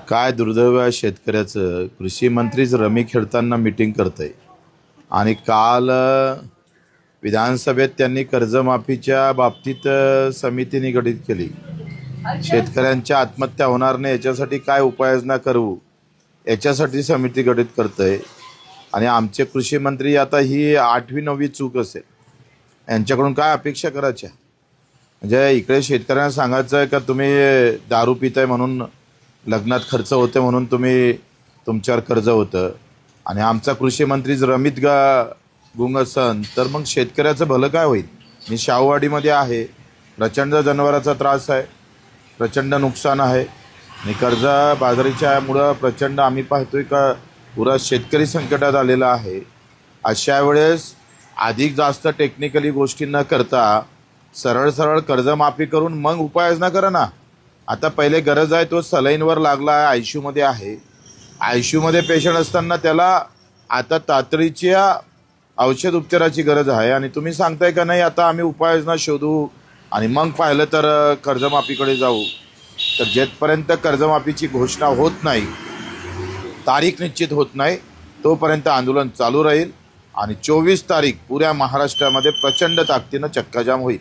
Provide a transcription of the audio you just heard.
काय दुर्दैव आहे शेतकऱ्याचं. कृषी मंत्रीच रमी खेळताना मीटिंग करतंय आणि काल विधानसभेत त्यांनी कर्जमाफीच्या बाबतीत समिती निगडित केली. शेतकऱ्यांच्या आत्महत्या होणार नाही याच्यासाठी काय उपाययोजना करू याच्यासाठी समिती गठीत करतंय. आणि आमचे कृषी मंत्री आता ही 8वी-9वी चूक असेल. यांच्याकडून काय अपेक्षा करायच्या? म्हणजे इकडे शेतकऱ्यांना सांगायचं आहे का तुम्ही दारू पिताय म्हणून लग्नात खर्च होते म्हणून तुमच्यावर कर्ज होतं, आणि आमचा कृषी मंत्रीच रमीत गुंग असन तर मग शेतकऱ्याचं भलं काय होईल? मी शाहूवाडीमध्ये आहे, प्रचंड जनावरांचा त्रास आहे, प्रचंड नुकसान आहे आणि बाजारीच्यामुळं प्रचंड आम्ही पाहतोय का पुरा शेतकरी संकटात आलेला आहे. अशा वेळेस अधिक जास्त टेक्निकली गोष्टी न करता सरळ सरळ कर्जमाफी करून मग उपाययोजना करा ना. आता पहिले गरज आहे तो सलाईनवर लागला आहे, आयसीयूमध्ये आहे. आयसीयूमध्ये पेशंट असताना त्याला आता तातडीच्या औषध उपचाराची गरज आहे आणि तुम्ही सांगताय का नाही आता आम्ही उपाययोजना शोधू आणि मग पाहिलं तर कर्जमाफीकडे जाऊ. तर जेथपर्यंत कर्जमाफीची घोषणा होत नाही, तारीख निश्चित होत नाही, तोपर्यंत आंदोलन चालू राहील आणि 24 तारीख पुऱ्या महाराष्ट्रामध्ये प्रचंड ताकदीनं चक्काजाम होईल.